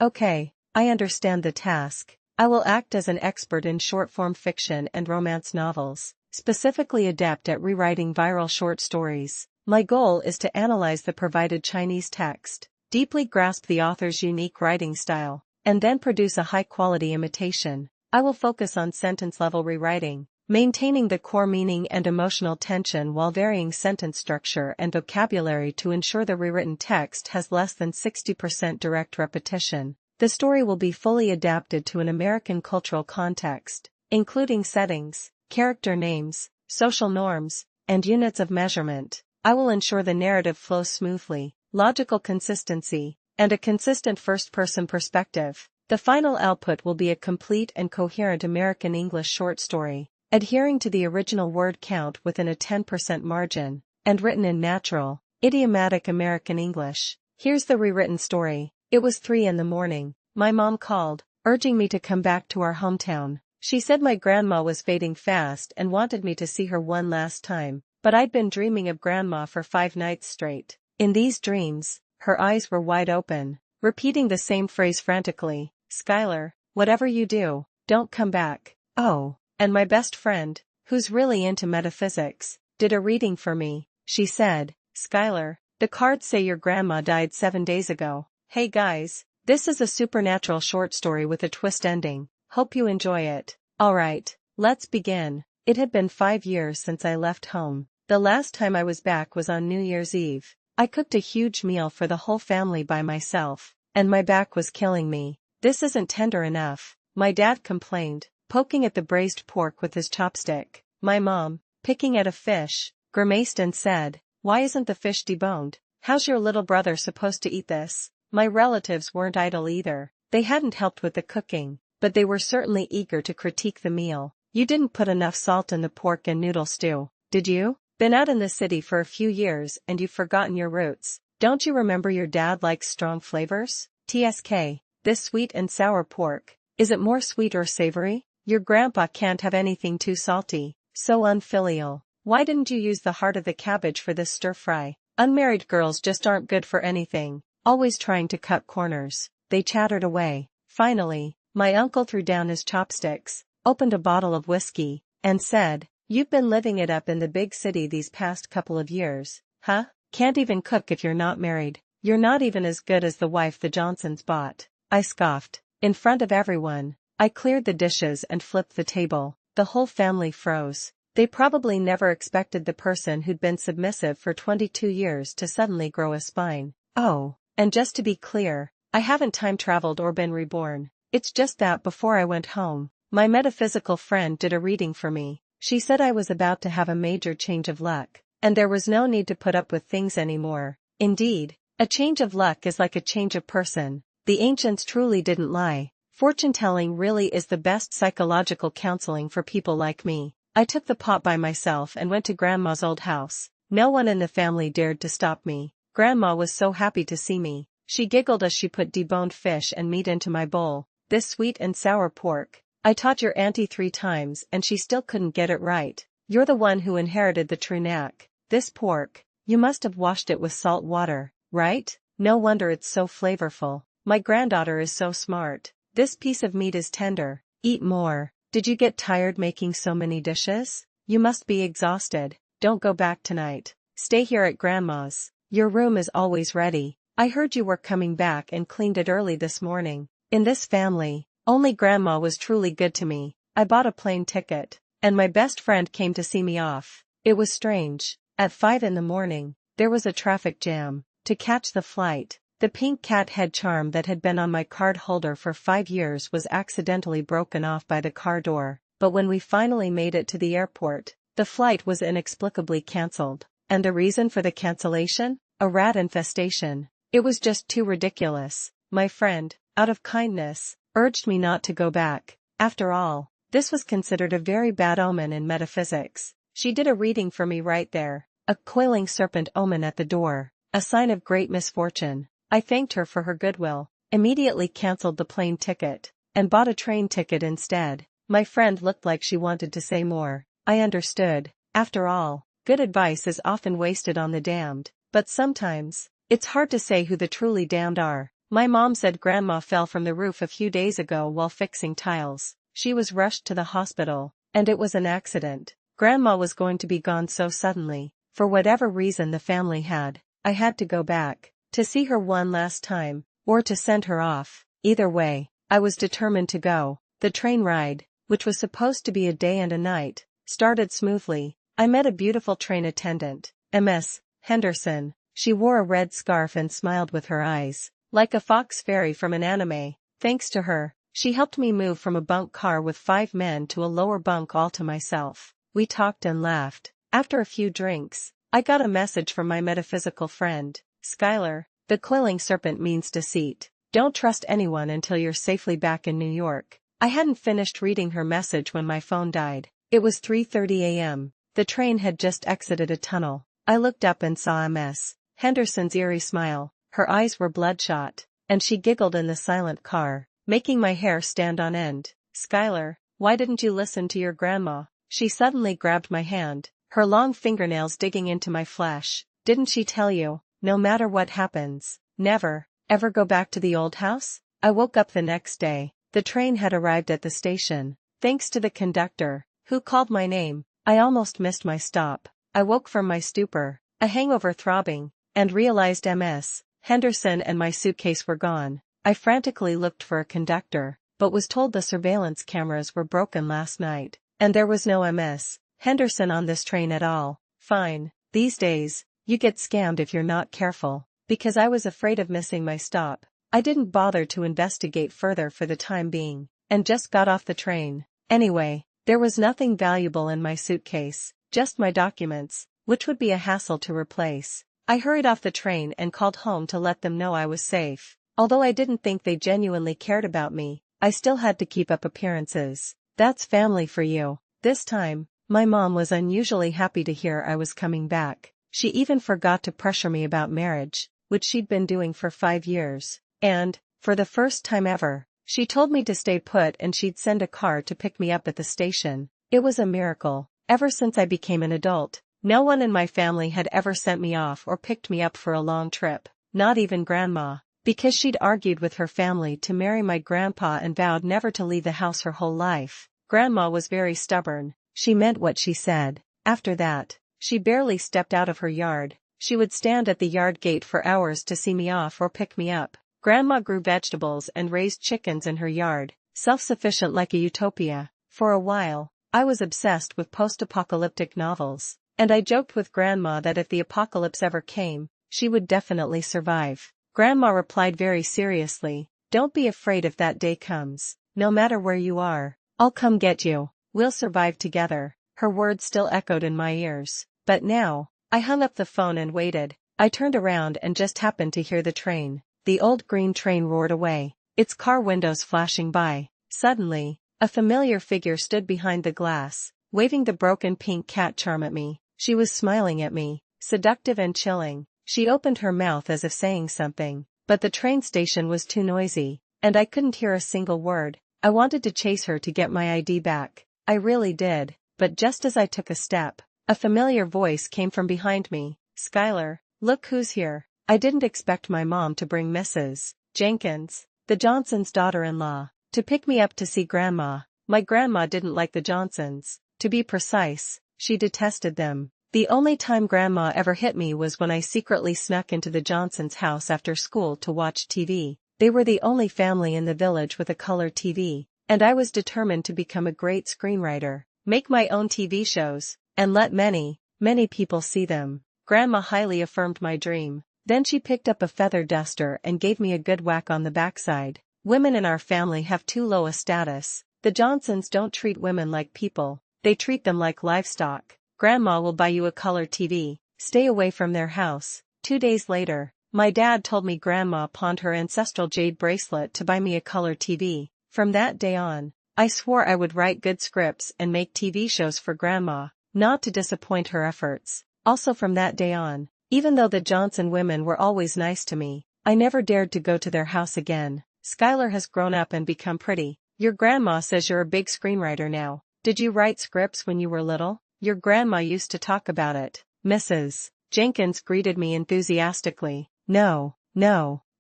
Okay, I understand the task. I will act as an expert in short-form fiction and romance novels, specifically adept at rewriting viral short stories. My goal is to analyze the provided Chinese text, deeply grasp the author's unique writing style, and then produce a high-quality imitation. I will focus on sentence-level rewriting, maintaining the core meaning and emotional tension while varying sentence structure and vocabulary to ensure the rewritten text has less than 60% direct repetition. The story will be fully adapted to an American cultural context, including settings, character names, social norms, and units of measurement. I will ensure the narrative flows smoothly, logical consistency, and a consistent first-person perspective. The final output will be a complete and coherent American English short story, adhering to the original word count within a 10% margin, and written in natural, idiomatic American English. Here's the rewritten story. It was 3 a.m. My mom called, urging me to come back to our hometown. She said my grandma was fading fast and wanted me to see her one last time, but I'd been dreaming of grandma for 5 nights straight. In these dreams, her eyes were wide open, repeating the same phrase frantically, "Skylar, whatever you do, don't come back." Oh, and my best friend, who's really into metaphysics, did a reading for me. She said, "Skylar, the cards say your grandma died 7 days ago." Hey guys, this is a supernatural short story with a twist ending. Hope you enjoy it. Alright, let's begin. It had been 5 years since I left home. The last time I was back was on New Year's Eve. I cooked a huge meal for the whole family by myself, and my back was killing me. "This isn't tender enough," my dad complained, poking at the braised pork with his chopstick. My mom, picking at a fish, grimaced and said, "Why isn't the fish deboned? How's your little brother supposed to eat this?" My relatives weren't idle either. They hadn't helped with the cooking, but they were certainly eager to critique the meal. "You didn't put enough salt in the pork and noodle stew, did you? Been out in the city for a few years and you've forgotten your roots. Don't you remember your dad likes strong flavors? TSK, this sweet and sour pork, is it more sweet or savory? Your grandpa can't have anything too salty." So unfilial. "Why didn't you use the heart of the cabbage for this stir-fry? Unmarried girls just aren't good for anything, always trying to cut corners." They chattered away. Finally, my uncle threw down his chopsticks, opened a bottle of whiskey, and said, "You've been living it up in the big city these past couple of years, huh? Can't even cook if you're not married. You're not even as good as the wife the Johnsons bought." I scoffed. In front of everyone, I cleared the dishes and flipped the table. The whole family froze. They probably never expected the person who'd been submissive for 22 years to suddenly grow a spine. Oh, and just to be clear, I haven't time-traveled or been reborn. It's just that before I went home, my metaphysical friend did a reading for me. She said I was about to have a major change of luck, and there was no need to put up with things anymore. Indeed, a change of luck is like a change of person. The ancients truly didn't lie. Fortune-telling really is the best psychological counseling for people like me. I took the pot by myself and went to Grandma's old house. No one in the family dared to stop me. Grandma was so happy to see me. She giggled as she put deboned fish and meat into my bowl. "This sweet and sour pork. I taught your auntie 3 times and she still couldn't get it right. You're the one who inherited the true knack. This pork, you must have washed it with salt water, right? No wonder it's so flavorful. My granddaughter is so smart. This piece of meat is tender. Eat more. Did you get tired making so many dishes? You must be exhausted. Don't go back tonight. Stay here at Grandma's. Your room is always ready. I heard you were coming back and cleaned it early this morning." In this family, only Grandma was truly good to me. I bought a plane ticket, and my best friend came to see me off. It was strange. At 5 a.m, there was a traffic jam. To catch the flight, the pink cat head charm that had been on my card holder for 5 years was accidentally broken off by the car door. But when we finally made it to the airport, the flight was inexplicably cancelled. And the reason for the cancellation? A rat infestation. It was just too ridiculous. My friend, out of kindness, urged me not to go back. After all, this was considered a very bad omen in metaphysics. She did a reading for me right there. A coiling serpent omen at the door, a sign of great misfortune. I thanked her for her goodwill, immediately cancelled the plane ticket, and bought a train ticket instead. My friend looked like she wanted to say more. I understood. After all, good advice is often wasted on the damned, but sometimes, it's hard to say who the truly damned are. My mom said Grandma fell from the roof a few days ago while fixing tiles. She was rushed to the hospital, and it was an accident. Grandma was going to be gone so suddenly, for whatever reason the family had. I had to go back, to see her one last time, or to send her off. Either way, I was determined to go. The train ride, which was supposed to be a day and a night, started smoothly. I met a beautiful train attendant, Ms. Henderson. She wore a red scarf and smiled with her eyes, like a fox fairy from an anime. Thanks to her, she helped me move from a bunk car with 5 men to a lower bunk all to myself. We talked and laughed. After a few drinks, I got a message from my metaphysical friend, Skylar. The coiling serpent means deceit. Don't trust anyone until you're safely back in New York. I hadn't finished reading her message when my phone died. It was 3:30 a.m. The train had just exited a tunnel. I looked up and saw Ms. Henderson's eerie smile. Her eyes were bloodshot, and she giggled in the silent car, making my hair stand on end. Skylar, why didn't you listen to your grandma? She suddenly grabbed my hand, her long fingernails digging into my flesh. Didn't she tell you, no matter what happens, never, ever go back to the old house? I woke up the next day. The train had arrived at the station. Thanks to the conductor, who called my name, I almost missed my stop. I woke from my stupor, a hangover throbbing, and realized Ms. Henderson and my suitcase were gone. I frantically looked for a conductor, but was told the surveillance cameras were broken last night, and there was no Ms. Henderson on this train at all. Fine. These days, you get scammed if you're not careful. Because I was afraid of missing my stop, I didn't bother to investigate further for the time being, and just got off the train. Anyway, there was nothing valuable in my suitcase, just my documents, which would be a hassle to replace. I hurried off the train and called home to let them know I was safe. Although I didn't think they genuinely cared about me, I still had to keep up appearances. That's family for you. This time, my mom was unusually happy to hear I was coming back. She even forgot to pressure me about marriage, which she'd been doing for 5 years. And, for the first time ever, she told me to stay put and she'd send a car to pick me up at the station. It was a miracle. Ever since I became an adult, no one in my family had ever sent me off or picked me up for a long trip, not even Grandma, because she'd argued with her family to marry my grandpa and vowed never to leave the house her whole life. Grandma was very stubborn. She meant what she said. After that, she barely stepped out of her yard. She would stand at the yard gate for hours to see me off or pick me up. Grandma grew vegetables and raised chickens in her yard, self-sufficient like a utopia. For a while, I was obsessed with post-apocalyptic novels, and I joked with Grandma that if the apocalypse ever came, she would definitely survive. Grandma replied very seriously, "Don't be afraid if that day comes. No matter where you are, I'll come get you. We'll survive together." Her words still echoed in my ears. But now, I hung up the phone and waited. I turned around and just happened to hear the train. The old green train roared away, its car windows flashing by. Suddenly, a familiar figure stood behind the glass, waving the broken pink cat charm at me. She was smiling at me, seductive and chilling. She opened her mouth as if saying something, but the train station was too noisy, and I couldn't hear a single word. I wanted to chase her to get my ID back. I really did, but just as I took a step, a familiar voice came from behind me. "Skylar, look who's here." I didn't expect my mom to bring Mrs. Jenkins, the Johnsons' daughter-in-law, to pick me up to see Grandma. My grandma didn't like the Johnsons. To be precise, she detested them. The only time Grandma ever hit me was when I secretly snuck into the Johnsons' house after school to watch TV. They were the only family in the village with a color TV, and I was determined to become a great screenwriter, make my own TV shows, and let many, many people see them. Grandma highly affirmed my dream. Then she picked up a feather duster and gave me a good whack on the backside. Women in our family have too low a status. The Johnsons don't treat women like people, they treat them like livestock. Grandma will buy you a color TV. Stay away from their house. 2 days later, my dad told me Grandma pawned her ancestral jade bracelet to buy me a color TV. From that day on, I swore I would write good scripts and make TV shows for Grandma, not to disappoint her efforts. Also from that day on, even though the Johnson women were always nice to me, I never dared to go to their house again. Skylar has grown up and become pretty. Your grandma says you're a big screenwriter now. Did you write scripts when you were little? Your grandma used to talk about it. Mrs. Jenkins greeted me enthusiastically. No,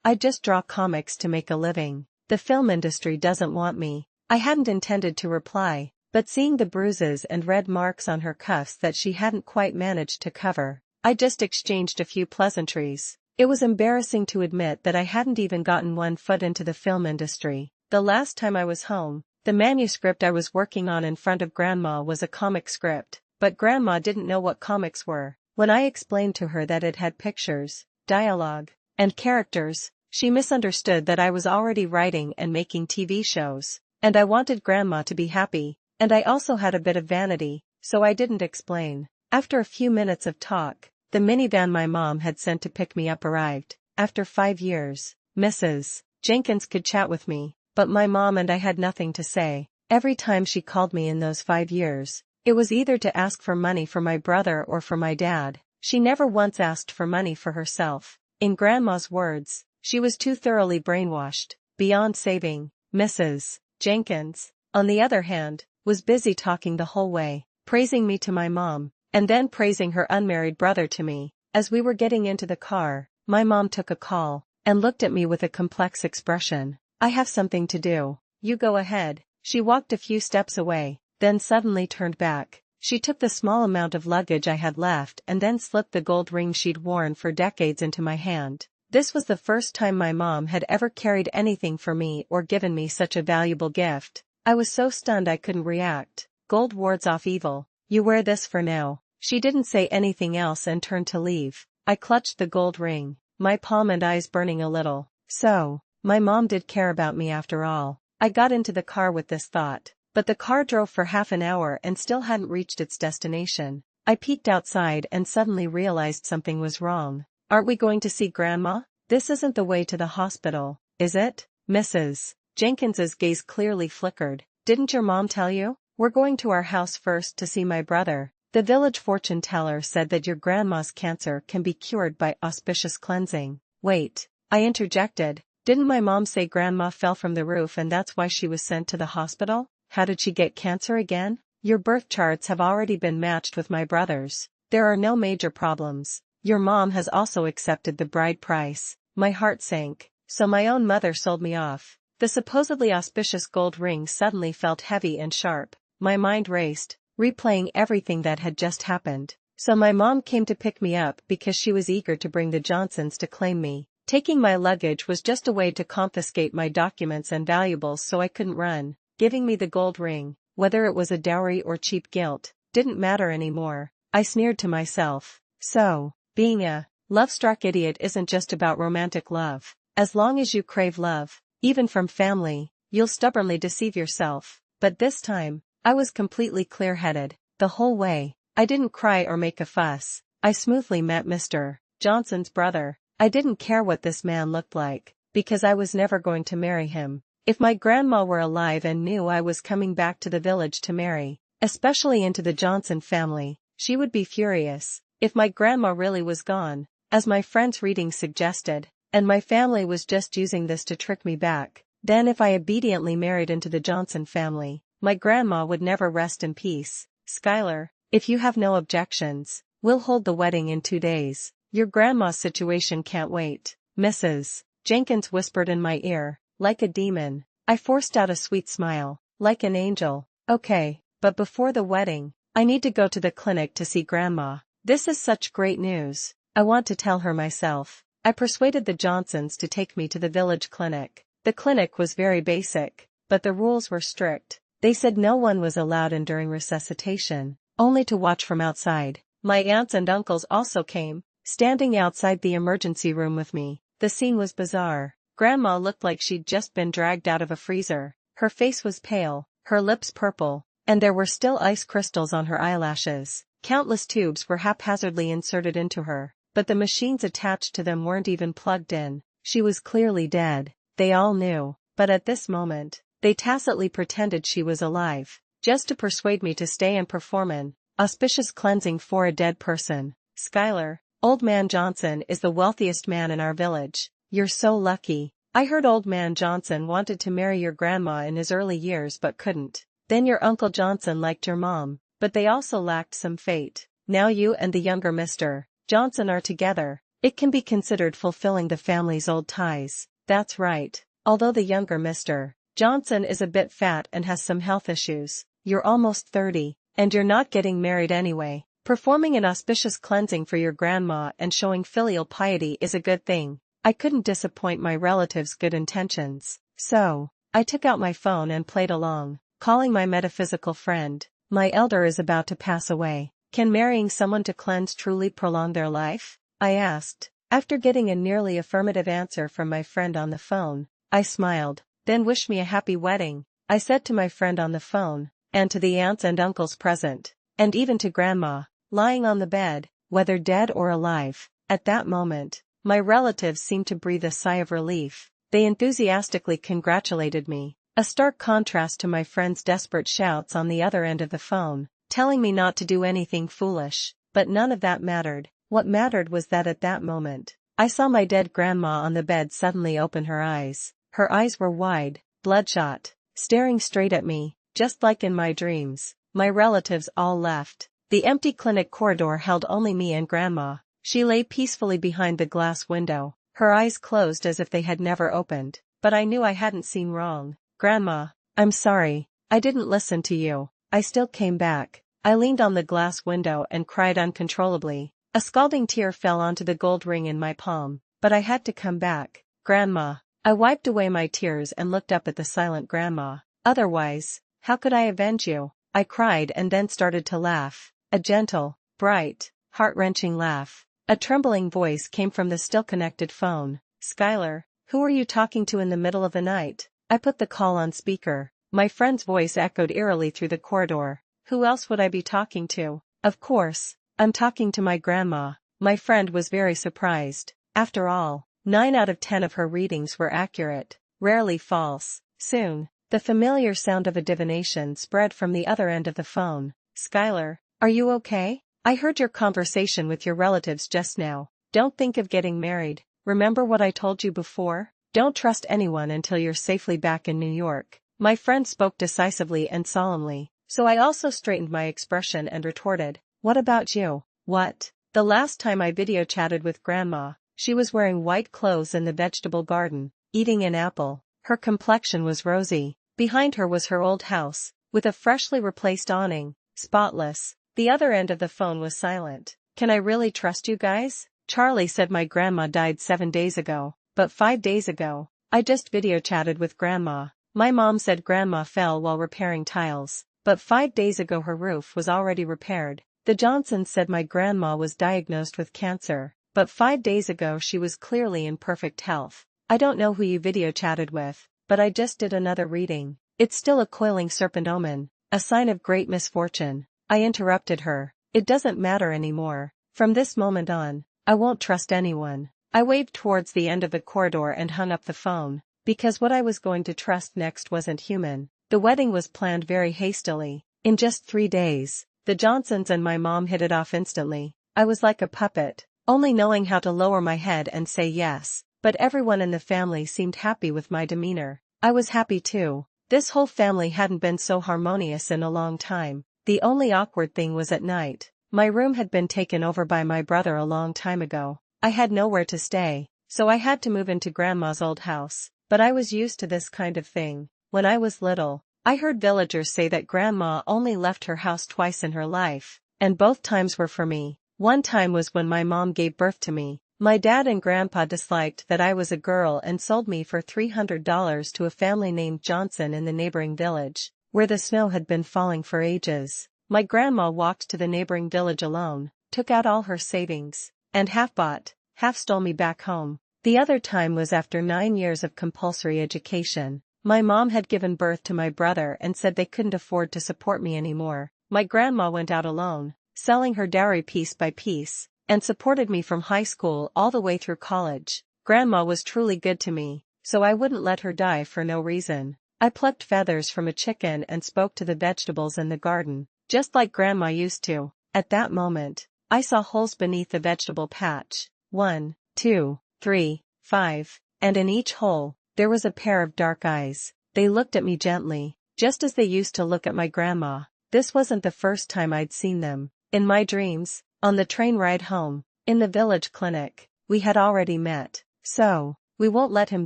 I just draw comics to make a living. The film industry doesn't want me. I hadn't intended to reply, but seeing the bruises and red marks on her cuffs that she hadn't quite managed to cover, I just exchanged a few pleasantries. It was embarrassing to admit that I hadn't even gotten one foot into the film industry. The last time I was home, the manuscript I was working on in front of Grandma was a comic script, but Grandma didn't know what comics were. When I explained to her that it had pictures, dialogue, and characters, she misunderstood that I was already writing and making TV shows, and I wanted Grandma to be happy, and I also had a bit of vanity, so I didn't explain. After a few minutes of talk, the minivan my mom had sent to pick me up arrived. After 5 years, Mrs. Jenkins could chat with me, but my mom and I had nothing to say. Every time she called me in those 5 years, it was either to ask for money for my brother or for my dad. She never once asked for money for herself. In Grandma's words, she was too thoroughly brainwashed, beyond saving. Mrs. Jenkins, on the other hand, was busy talking the whole way, praising me to my mom, and then praising her unmarried brother to me. As we were getting into the car, my mom took a call, and looked at me with a complex expression. I have something to do. You go ahead. She walked a few steps away, then suddenly turned back. She took the small amount of luggage I had left and then slipped the gold ring she'd worn for decades into my hand. This was the first time my mom had ever carried anything for me or given me such a valuable gift. I was so stunned I couldn't react. Gold wards off evil. You wear this for now. She didn't say anything else and turned to leave. I clutched the gold ring, my palm and eyes burning a little. So, my mom did care about me after all. I got into the car with this thought, but the car drove for half an hour and still hadn't reached its destination. I peeked outside and suddenly realized something was wrong. Aren't we going to see Grandma? This isn't the way to the hospital, is it? Mrs. Jenkins's gaze clearly flickered. Didn't your mom tell you? We're going to our house first to see my brother. The village fortune teller said that your grandma's cancer can be cured by auspicious cleansing. Wait, I interjected. Didn't my mom say Grandma fell from the roof and that's why she was sent to the hospital? How did she get cancer again? Your birth charts have already been matched with my brother's. There are no major problems. Your mom has also accepted the bride price. My heart sank. So my own mother sold me off. The supposedly auspicious gold ring suddenly felt heavy and sharp. My mind raced, replaying everything that had just happened. So my mom came to pick me up because she was eager to bring the Johnsons to claim me. Taking my luggage was just a way to confiscate my documents and valuables so I couldn't run. Giving me the gold ring, whether it was a dowry or cheap guilt, didn't matter anymore. I sneered to myself. So, being a love-struck idiot isn't just about romantic love. As long as you crave love, even from family, you'll stubbornly deceive yourself. But this time, I was completely clear-headed. The whole way, I didn't cry or make a fuss. I smoothly met Mr. Johnson's brother. I didn't care what this man looked like, because I was never going to marry him. If my grandma were alive and knew I was coming back to the village to marry, especially into the Johnson family, she would be furious. If my grandma really was gone, as my friend's reading suggested, and my family was just using this to trick me back, then if I obediently married into the Johnson family, my grandma would never rest in peace. Skylar, if you have no objections, we'll hold the wedding in 2 days. Your grandma's situation can't wait. Mrs. Jenkins whispered in my ear, like a demon. I forced out a sweet smile, like an angel. Okay, but before the wedding, I need to go to the clinic to see Grandma. This is such great news. I want to tell her myself. I persuaded the Johnsons to take me to the village clinic. The clinic was very basic, but the rules were strict. They said no one was allowed in during resuscitation, only to watch from outside. My aunts and uncles also came, standing outside the emergency room with me. The scene was bizarre. Grandma looked like she'd just been dragged out of a freezer. Her face was pale, her lips purple, and there were still ice crystals on her eyelashes. Countless tubes were haphazardly inserted into her, but the machines attached to them weren't even plugged in. She was clearly dead. They all knew, but at this moment, they tacitly pretended she was alive, just to persuade me to stay and perform an auspicious cleansing for a dead person. Skylar, Old Man Johnson is the wealthiest man in our village. You're so lucky. I heard Old Man Johnson wanted to marry your grandma in his early years but couldn't. Then your Uncle Johnson liked your mom, but they also lacked some fate. Now you and the younger Mr. Johnson are together. It can be considered fulfilling the family's old ties. That's right. Although the younger Mr. Johnson is a bit fat and has some health issues, you're almost 30, and you're not getting married anyway. Performing an auspicious cleansing for your grandma and showing filial piety is a good thing. I couldn't disappoint my relatives' good intentions, so I took out my phone and played along, calling my metaphysical friend. My elder is about to pass away. Can marrying someone to cleanse truly prolong their life? I asked. After getting a nearly affirmative answer from my friend on the phone, I smiled. Then wish me a happy wedding, I said to my friend on the phone, and to the aunts and uncles present, and even to Grandma, lying on the bed, whether dead or alive. At that moment, my relatives seemed to breathe a sigh of relief. They enthusiastically congratulated me, a stark contrast to my friend's desperate shouts on the other end of the phone, telling me not to do anything foolish. But none of that mattered. What mattered was that at that moment, I saw my dead grandma on the bed suddenly open her eyes. Her eyes were wide, bloodshot, staring straight at me, just like in my dreams. My relatives all left. The empty clinic corridor held only me and Grandma. She lay peacefully behind the glass window, her eyes closed as if they had never opened. But I knew I hadn't seen wrong. Grandma, I'm sorry, I didn't listen to you. I still came back. I leaned on the glass window and cried uncontrollably. A scalding tear fell onto the gold ring in my palm, but I had to come back. Grandma. I wiped away my tears and looked up at the silent Grandma. Otherwise, how could I avenge you? I cried and then started to laugh. A gentle, bright, heart-wrenching laugh. A trembling voice came from the still-connected phone. Skylar, who are you talking to in the middle of the night? I put the call on speaker. My friend's voice echoed eerily through the corridor. Who else would I be talking to? Of course, I'm talking to my grandma. My friend was very surprised. After all, 9 out of 10 of her readings were accurate, rarely false. Soon, the familiar sound of a divination spread from the other end of the phone. Skylar, are you okay? I heard your conversation with your relatives just now. Don't think of getting married. Remember what I told you before? Don't trust anyone until you're safely back in New York. My friend spoke decisively and solemnly, so I also straightened my expression and retorted, what about you? What? The last time I video chatted with Grandma, she was wearing white clothes in the vegetable garden, eating an apple. Her complexion was rosy. Behind her was her old house, with a freshly replaced awning, spotless. The other end of the phone was silent. Can I really trust you guys? Charlie said my grandma died 7 days ago, but 5 days ago, I just video chatted with Grandma. My mom said Grandma fell while repairing tiles, but 5 days ago her roof was already repaired. The Johnsons said my grandma was diagnosed with cancer, but 5 days ago she was clearly in perfect health. I don't know who you video chatted with, but I just did another reading. It's still a coiling serpent omen, a sign of great misfortune. I interrupted her. It doesn't matter anymore. From this moment on, I won't trust anyone. I waved towards the end of the corridor and hung up the phone, because what I was going to trust next wasn't human. The wedding was planned very hastily. In just 3 days, the Johnsons and my mom hit it off instantly. I was like a puppet, only knowing how to lower my head and say yes, but everyone in the family seemed happy with my demeanor. I was happy too. This whole family hadn't been so harmonious in a long time. The only awkward thing was at night. My room had been taken over by my brother a long time ago. I had nowhere to stay, so I had to move into Grandma's old house. But I was used to this kind of thing. When I was little, I heard villagers say that Grandma only left her house twice in her life, and both times were for me. One time was when my mom gave birth to me. My dad and Grandpa disliked that I was a girl and sold me for $300 to a family named Johnson in the neighboring village, where the snow had been falling for ages. My grandma walked to the neighboring village alone, took out all her savings, and half bought, half stole me back home. The other time was after 9 years of compulsory education. My mom had given birth to my brother and said they couldn't afford to support me anymore. My grandma went out alone, selling her dowry piece by piece, and supported me from high school all the way through college. Grandma was truly good to me, so I wouldn't let her die for no reason. I plucked feathers from a chicken and spoke to the vegetables in the garden, just like Grandma used to. At that moment, I saw holes beneath the vegetable patch. 1, 2, 3, 5, and in each hole, there was a pair of dark eyes. They looked at me gently, just as they used to look at my grandma. This wasn't the first time I'd seen them. In my dreams, on the train ride home, in the village clinic, We had already met. So, we won't let him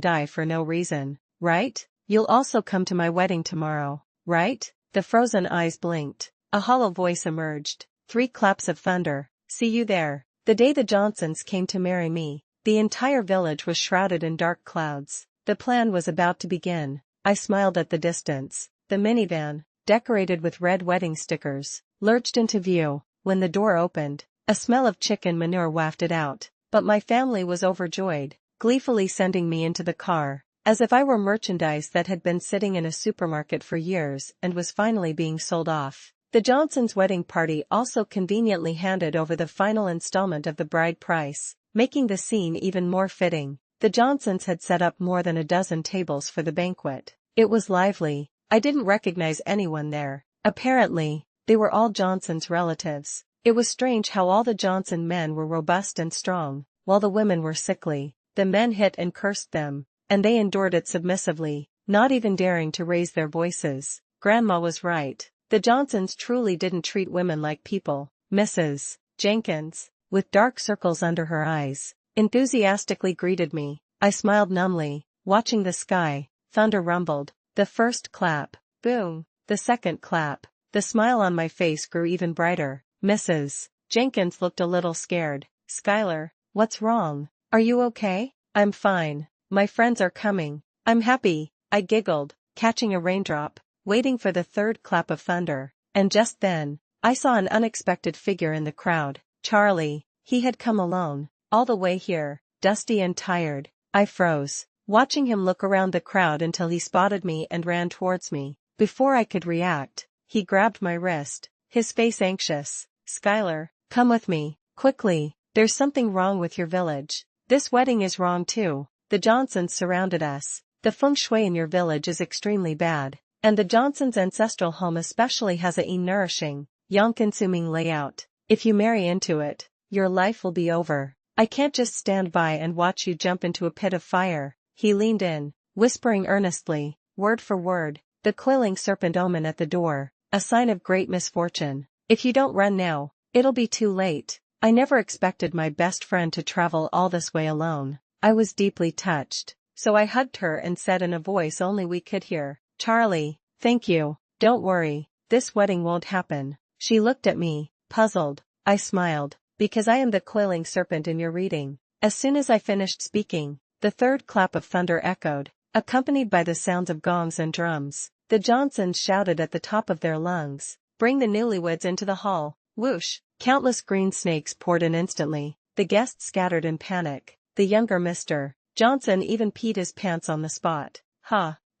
die for no reason, right? You'll also come to my wedding tomorrow, right? The frozen eyes blinked. A hollow voice emerged. 3 claps of thunder. See you there. The day the Johnsons came to marry me, the entire village was shrouded in dark clouds. The plan was about to begin. I smiled at the distance. The minivan, decorated with red wedding stickers, lurched into view. When the door opened, a smell of chicken manure wafted out, but my family was overjoyed, gleefully sending me into the car, as if I were merchandise that had been sitting in a supermarket for years and was finally being sold off. The Johnsons' wedding party also conveniently handed over the final installment of the bride price, making the scene even more fitting. The Johnsons had set up more than a dozen tables for the banquet. It was lively. I didn't recognize anyone there. Apparently, they were all Johnson's relatives. It was strange how all the Johnson men were robust and strong, while the women were sickly. The men hit and cursed them, and they endured it submissively, not even daring to raise their voices. Grandma was right. The Johnsons truly didn't treat women like people. Mrs. Jenkins, with dark circles under her eyes, enthusiastically greeted me. I smiled numbly, watching the sky. Thunder rumbled. The first clap. Boom. The second clap. The smile on my face grew even brighter. Mrs. Jenkins looked a little scared. Skylar, what's wrong? Are you okay? I'm fine. My friends are coming. I'm happy, I giggled, catching a raindrop, waiting for the third clap of thunder. And just then, I saw an unexpected figure in the crowd. Charlie. He had come alone, all the way here, dusty and tired. I froze, watching him look around the crowd until he spotted me and ran towards me. Before I could react, he grabbed my wrist, his face anxious. Skylar, come with me, quickly. There's something wrong with your village. This wedding is wrong too. The Johnsons surrounded us. The feng shui in your village is extremely bad, and the Johnsons' ancestral home especially has a nourishing, yang-consuming layout. If you marry into it, your life will be over. I can't just stand by and watch you jump into a pit of fire. He leaned in, whispering earnestly, word for word, the coiling serpent omen at the door, a sign of great misfortune. If you don't run now, it'll be too late. I never expected my best friend to travel all this way alone. I was deeply touched, so I hugged her and said in a voice only we could hear, Charlie, thank you. Don't worry, this wedding won't happen. She looked at me, puzzled. I smiled, because I am the coiling serpent in your reading. As soon as I finished speaking, the third clap of thunder echoed, accompanied by the sounds of gongs and drums. The Johnsons shouted at the top of their lungs, bring the newlyweds into the hall. Whoosh! Countless green snakes poured in instantly. The guests scattered in panic. The younger Mr. Johnson even peed his pants on the spot.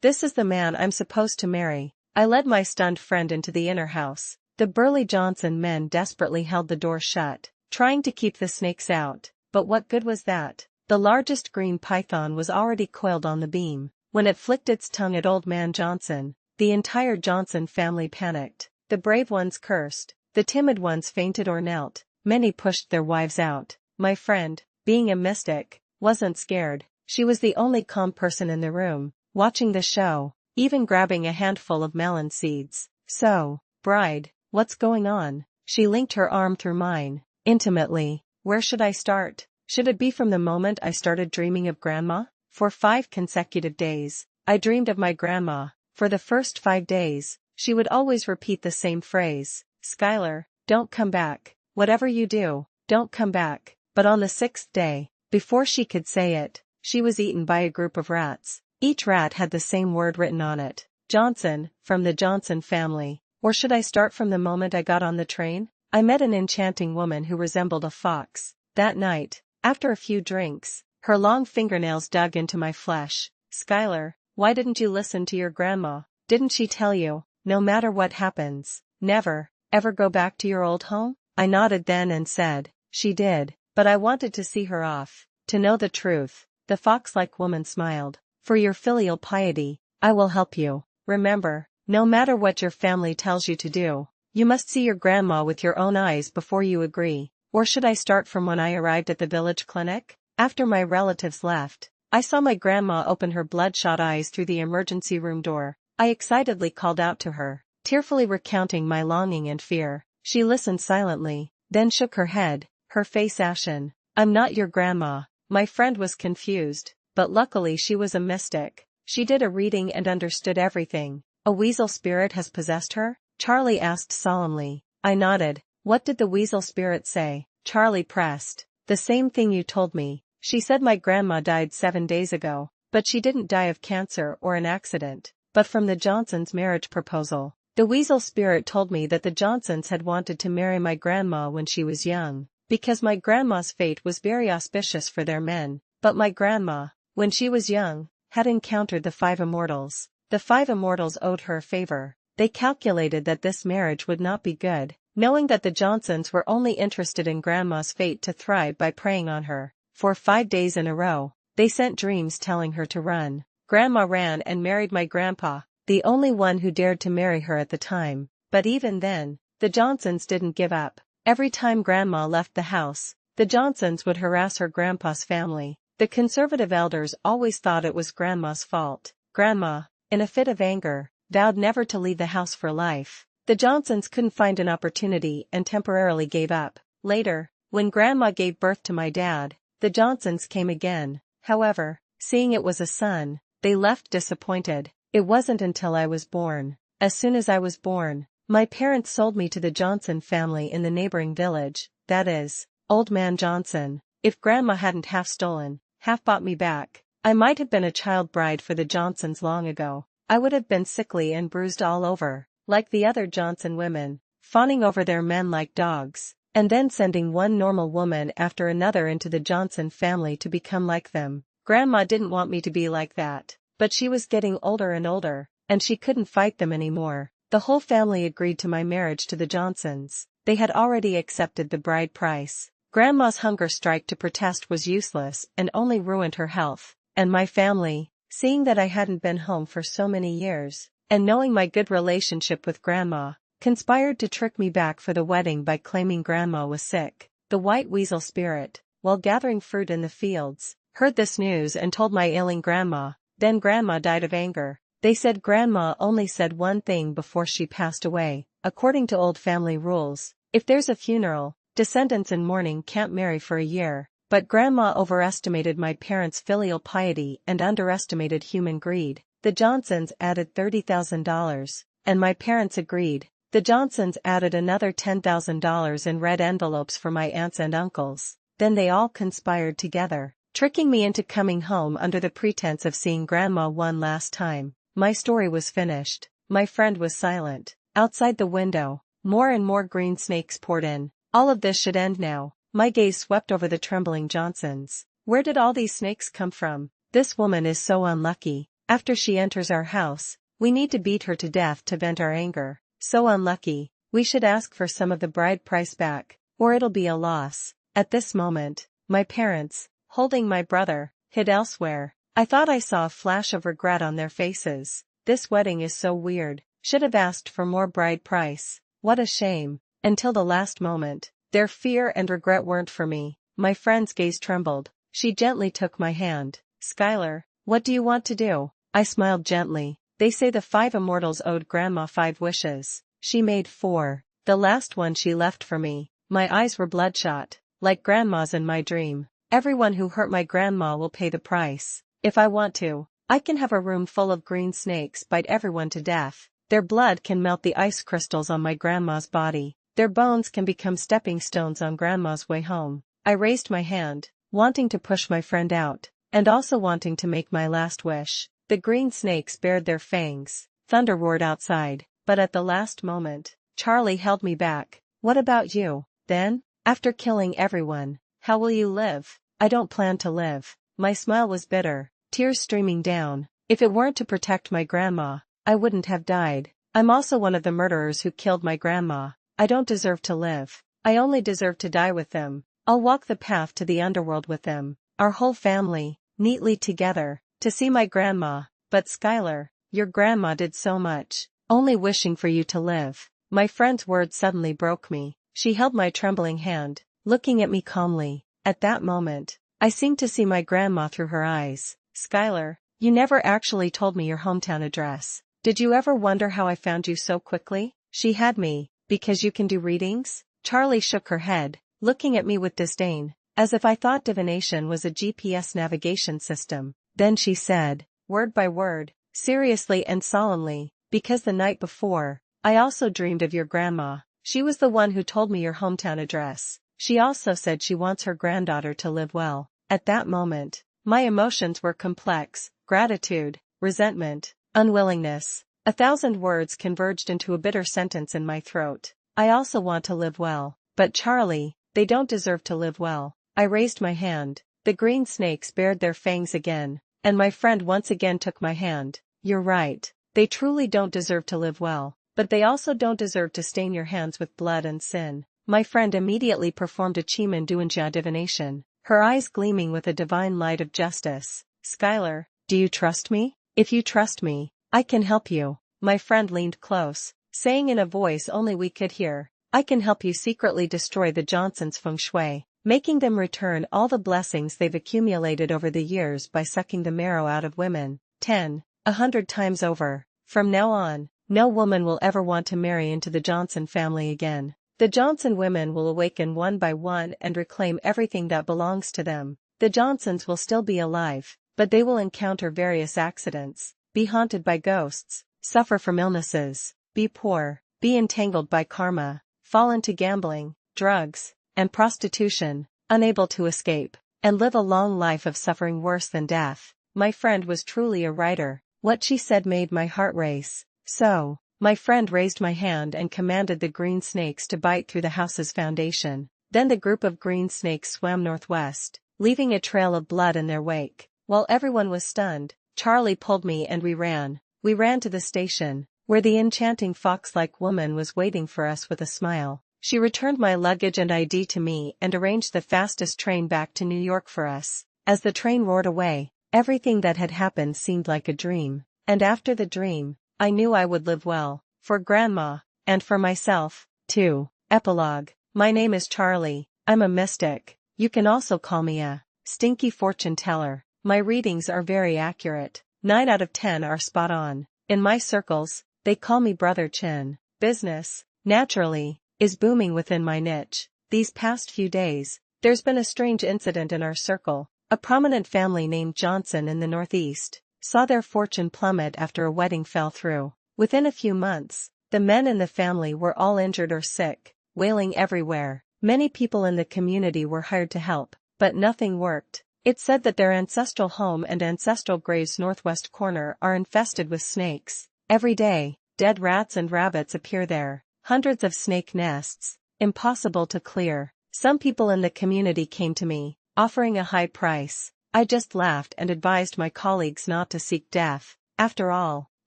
This is the man I'm supposed to marry. I led my stunned friend into the inner house. The burly Johnson men desperately held the door shut, trying to keep the snakes out. But what good was that? The largest green python was already coiled on the beam. When it flicked its tongue at Old Man Johnson, the entire Johnson family panicked. The brave ones cursed. The timid ones fainted or knelt. Many pushed their wives out. My friend, being a mystic, wasn't scared. She was the only calm person in the room, watching the show, even grabbing a handful of melon seeds. So, bride, what's going on? She linked her arm through mine, intimately. Where should I start? Should it be from the moment I started dreaming of Grandma? For 5 consecutive days, I dreamed of my grandma. For the first 5 days, she would always repeat the same phrase. Skylar, don't come back. Whatever you do, don't come back. But on the 6th day, before she could say it, she was eaten by a group of rats. Each rat had the same word written on it. Johnson, from the Johnson family. Or should I start from the moment I got on the train? I met an enchanting woman who resembled a fox. That night, after a few drinks, her long fingernails dug into my flesh. Skylar, why didn't you listen to your grandma? Didn't she tell you, no matter what happens, never, ever go back to your old home? I nodded then and said, she did, but I wanted to see her off, to know the truth. The fox-like woman smiled. For your filial piety, I will help you. Remember, no matter what your family tells you to do, you must see your grandma with your own eyes before you agree. Or should I start from when I arrived at the village clinic? After my relatives left, I saw my grandma open her bloodshot eyes through the emergency room door. I excitedly called out to her, tearfully recounting my longing and fear. She listened silently, then shook her head, her face ashen. I'm not your grandma, My friend was confused, but luckily she was a mystic. She did a reading and understood everything. A weasel spirit has possessed her? Charlie asked solemnly. I nodded. What did the weasel spirit say? Charlie pressed. The same thing you told me. She said my grandma died 7 days ago, but she didn't die of cancer or an accident, but from the Johnsons' marriage proposal. The weasel spirit told me that the Johnsons had wanted to marry my grandma when she was young, because my grandma's fate was very auspicious for their men, but my grandma, when she was young, had encountered the 5 immortals. The 5 immortals owed her a favor. They calculated that this marriage would not be good, knowing that the Johnsons were only interested in grandma's fate to thrive by preying on her. For 5 days in a row, they sent dreams telling her to run. Grandma ran and married my grandpa, the only one who dared to marry her at the time. But even then, the Johnsons didn't give up. Every time grandma left the house, the Johnsons would harass her grandpa's family. The conservative elders always thought it was grandma's fault. Grandma, in a fit of anger, vowed never to leave the house for life. The Johnsons couldn't find an opportunity and temporarily gave up. Later, when grandma gave birth to my dad, the Johnsons came again. However, seeing it was a son, they left disappointed. It wasn't until I was born. As soon as I was born, my parents sold me to the Johnson family in the neighboring village, that is, Old Man Johnson. If grandma hadn't half stolen, half bought me back, I might have been a child bride for the Johnsons long ago. I would have been sickly and bruised all over, like the other Johnson women, fawning over their men like dogs, and then sending one normal woman after another into the Johnson family to become like them. Grandma didn't want me to be like that, but she was getting older and older, and she couldn't fight them anymore. The whole family agreed to my marriage to the Johnsons. They had already accepted the bride price. Grandma's hunger strike to protest was useless and only ruined her health. And my family, seeing that I hadn't been home for so many years, and knowing my good relationship with grandma, conspired to trick me back for the wedding by claiming grandma was sick. The white weasel spirit, while gathering fruit in the fields, heard this news and told my ailing grandma. Then grandma died of anger. They said grandma only said one thing before she passed away. According to old family rules, if there's a funeral, descendants in mourning can't marry for a year. But grandma overestimated my parents' filial piety and underestimated human greed. The Johnsons added $30,000, and my parents agreed. The Johnsons added another $10,000 in red envelopes for my aunts and uncles. Then they all conspired together, tricking me into coming home under the pretense of seeing grandma one last time. My story was finished. My friend was silent. Outside the window, more and more green snakes poured in. All of this should end now. My gaze swept over the trembling Johnsons. Where did all these snakes come from? This woman is so unlucky. After she enters our house, we need to beat her to death to vent our anger. So unlucky. We should ask for some of the bride price back, or it'll be a loss. At this moment, my parents, holding my brother, hid elsewhere. I thought I saw a flash of regret on their faces. This wedding is so weird. Should have asked for more bride price. What a shame. Until the last moment, their fear and regret weren't for me. My friend's gaze trembled. She gently took my hand. Skylar, what do you want to do? I smiled gently. They say the 5 immortals owed grandma 5 wishes. She made 4. The last one she left for me. My eyes were bloodshot, like grandma's in my dream. Everyone who hurt my grandma will pay the price. If I want to, I can have a room full of green snakes bite everyone to death. Their blood can melt the ice crystals on my grandma's body. Their bones can become stepping stones on grandma's way home. I raised my hand, wanting to push my friend out, and also wanting to make my last wish. The green snakes bared their fangs. Thunder roared outside, but at the last moment, Charlie held me back. What about you? Then, after killing everyone, how will you live? I don't plan to live. My smile was bitter, tears streaming down. If it weren't to protect my grandma, I wouldn't have died. I'm also one of the murderers who killed my grandma. I don't deserve to live. I only deserve to die with them. I'll walk the path to the underworld with them. Our whole family, neatly together, to see my grandma. But Skylar, your grandma did so much, only wishing for you to live. My friend's words suddenly broke me. She held my trembling hand, looking at me calmly. At that moment, I seemed to see my grandma through her eyes. Skylar, you never actually told me your hometown address. Did you ever wonder how I found you so quickly? She had me, because you can do readings? Charlie shook her head, looking at me with disdain. as if I thought divination was a GPS navigation system. Then she said, word by word, seriously and solemnly, because the night before, I also dreamed of your grandma. She was the one who told me your hometown address. She also said she wants her granddaughter to live well. At that moment, my emotions were complex: gratitude, resentment, unwillingness. 1,000 words converged into a bitter sentence in my throat. I also want to live well. But Charlie, they don't deserve to live well. I raised my hand. The green snakes bared their fangs again, and my friend once again took my hand. You're right. They truly don't deserve to live well, but they also don't deserve to stain your hands with blood and sin. My friend immediately performed a Chiman Duanjia divination, her eyes gleaming with a divine light of justice. Skylar, do you trust me? If you trust me, I can help you. My friend leaned close, saying in a voice only we could hear, I can help you secretly destroy the Johnsons' feng shui, making them return all the blessings they've accumulated over the years by sucking the marrow out of women. 100 times over. From now on, no woman will ever want to marry into the Johnson family again. The Johnson women will awaken one by one and reclaim everything that belongs to them. The Johnsons will still be alive, but they will encounter various accidents, be haunted by ghosts, suffer from illnesses, be poor, be entangled by karma, fall into gambling, drugs, and prostitution, unable to escape, and live a long life of suffering worse than death. My friend was truly a writer. What she said made my heart race. So, my friend raised my hand and commanded the green snakes to bite through the house's foundation. Then the group of green snakes swam northwest, leaving a trail of blood in their wake. While everyone was stunned, Charlie pulled me and we ran. We ran to the station, where the enchanting fox-like woman was waiting for us with a smile. She returned my luggage and ID to me and arranged the fastest train back to New York for us. As the train roared away, everything that had happened seemed like a dream. And after the dream, I knew I would live well, for Grandma, and for myself, too. Epilogue. My name is Charlie. I'm a mystic. You can also call me a stinky fortune teller. My readings are very accurate. 9 out of 10 are spot on. In my circles, they call me Brother Chin. Business, naturally, is booming within my niche. These past few days, there's been a strange incident in our circle. A prominent family named Johnson in the Northeast saw their fortune plummet after a wedding fell through. Within a few months, the men in the family were all injured or sick, wailing everywhere. Many people in the community were hired to help, but nothing worked. It's said that their ancestral home and ancestral grave's northwest corner are infested with snakes. Every day, dead rats and rabbits appear there. Hundreds of snake nests, impossible to clear. Some people in the community came to me, offering a high price. I just laughed and advised my colleagues not to seek death. After all,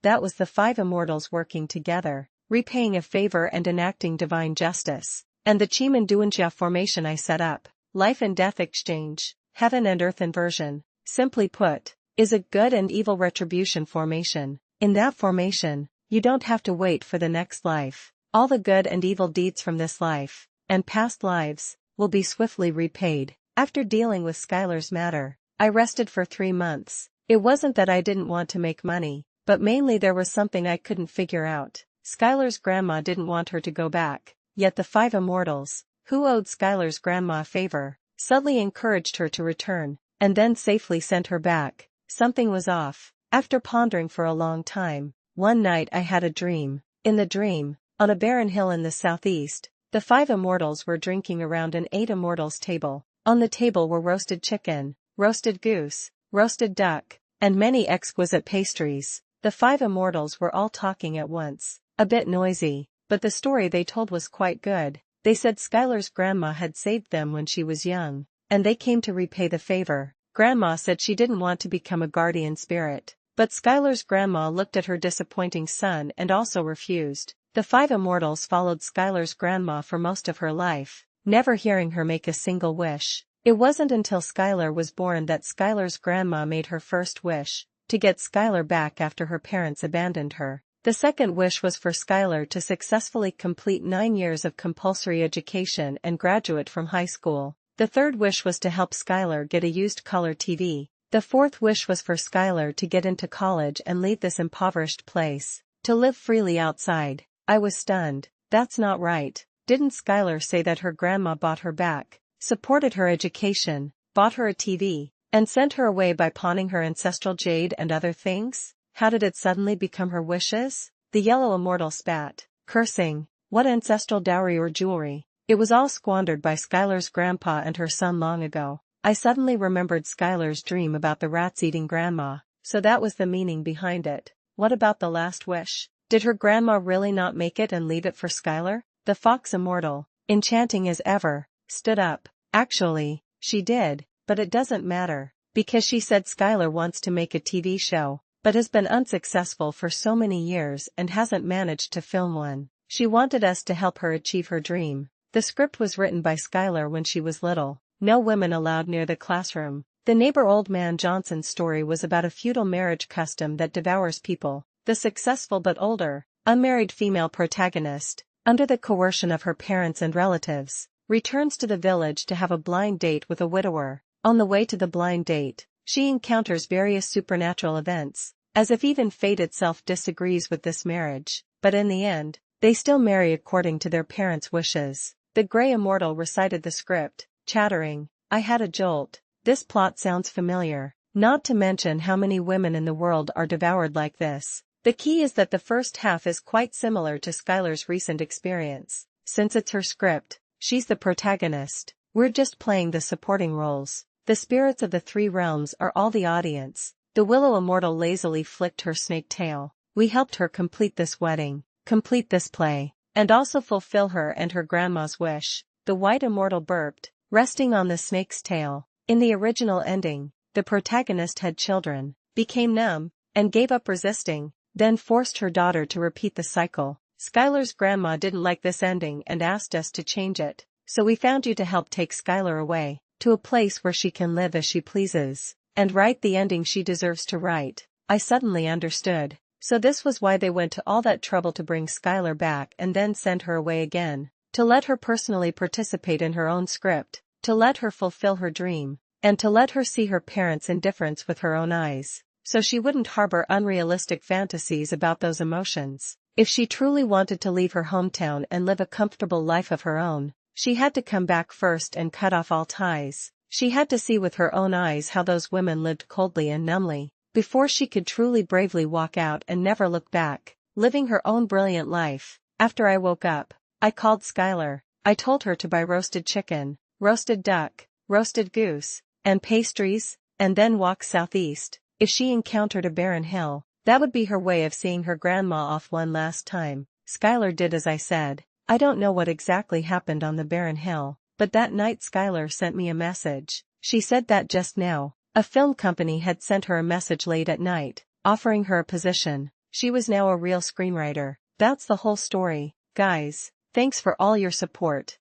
that was the 5 immortals working together, repaying a favor and enacting divine justice. And the Chiman Duanjia formation I set up, life and death exchange, heaven and earth inversion, simply put, is a good and evil retribution formation. In that formation, you don't have to wait for the next life. All the good and evil deeds from this life, and past lives, will be swiftly repaid. After dealing with Skylar's matter, I rested for 3 months. It wasn't that I didn't want to make money, but mainly there was something I couldn't figure out. Skylar's grandma didn't want her to go back, yet the 5 immortals, who owed Skylar's grandma a favor, subtly encouraged her to return, and then safely sent her back. Something was off. After pondering for a long time, one night I had a dream. In the dream, on a barren hill in the southeast, the 5 immortals were drinking around an 8 immortals table. On the table were roasted chicken, roasted goose, roasted duck, and many exquisite pastries. The 5 immortals were all talking at once, a bit noisy, but the story they told was quite good. They said Skylar's grandma had saved them when she was young, and they came to repay the favor. Grandma said she didn't want to become a guardian spirit, but Skylar's grandma looked at her disappointing son and also refused. The 5 immortals followed Skylar's grandma for most of her life, never hearing her make a single wish. It wasn't until Skylar was born that Skylar's grandma made her first wish, to get Skylar back after her parents abandoned her. The second wish was for Skylar to successfully complete 9 years of compulsory education and graduate from high school. The third wish was to help Skylar get a used color TV. The fourth wish was for Skylar to get into college and leave this impoverished place, to live freely outside. I was stunned. That's not right. Didn't Skylar say that her grandma bought her back? supported her education, bought her a TV, and sent her away by pawning her ancestral jade and other things? How did it suddenly become her wishes? The yellow immortal spat, cursing. What ancestral dowry or jewelry? It was all squandered by Skylar's grandpa and her son long ago. I suddenly remembered Skylar's dream about the rats eating grandma, so that was the meaning behind it. What about the last wish? Did her grandma really not make it and leave it for Skylar? The fox immortal, enchanting as ever, stood up. Actually, she did, but it doesn't matter, because she said Skylar wants to make a TV show, but has been unsuccessful for so many years and hasn't managed to film one. She wanted us to help her achieve her dream. The script was written by Skylar when she was little. No women allowed near the classroom. The neighbor Old Man Johnson's story was about a feudal marriage custom that devours people. The successful but older, unmarried female protagonist, under the coercion of her parents and relatives, returns to the village to have a blind date with a widower. On the way to the blind date, she encounters various supernatural events, as if even fate itself disagrees with this marriage, but in the end, they still marry according to their parents' wishes. The gray immortal recited the script, chattering, "I had a jolt. This plot sounds familiar, not to mention how many women in the world are devoured like this." The key is that the first half is quite similar to Skylar's recent experience. Since it's her script, she's the protagonist. We're just playing the supporting roles. The spirits of the three realms are all the audience. The willow immortal lazily flicked her snake tail. We helped her complete this wedding, complete this play, and also fulfill her and her grandma's wish. The white immortal burped, resting on the snake's tail. In the original ending, the protagonist had children, became numb, and gave up resisting, then forced her daughter to repeat the cycle. Skylar's grandma didn't like this ending and asked us to change it, so we found you to help take Skylar away, to a place where she can live as she pleases, and write the ending she deserves to write. I suddenly understood. So this was why they went to all that trouble to bring Skylar back and then send her away again, to let her personally participate in her own script, to let her fulfill her dream, and to let her see her parents' indifference with her own eyes, so she wouldn't harbor unrealistic fantasies about those emotions. If she truly wanted to leave her hometown and live a comfortable life of her own, she had to come back first and cut off all ties. She had to see with her own eyes how those women lived coldly and numbly, before she could truly bravely walk out and never look back, living her own brilliant life. After I woke up, I called Skylar. I told her to buy roasted chicken, roasted duck, roasted goose, and pastries, and then walk southeast. If she encountered a barren hill, that would be her way of seeing her grandma off one last time. Skylar did as I said. I don't know what exactly happened on the barren hill, but that night Skylar sent me a message. She said that just now. A film company had sent her a message late at night, offering her a position. She was now a real screenwriter. That's the whole story, guys. Thanks for all your support.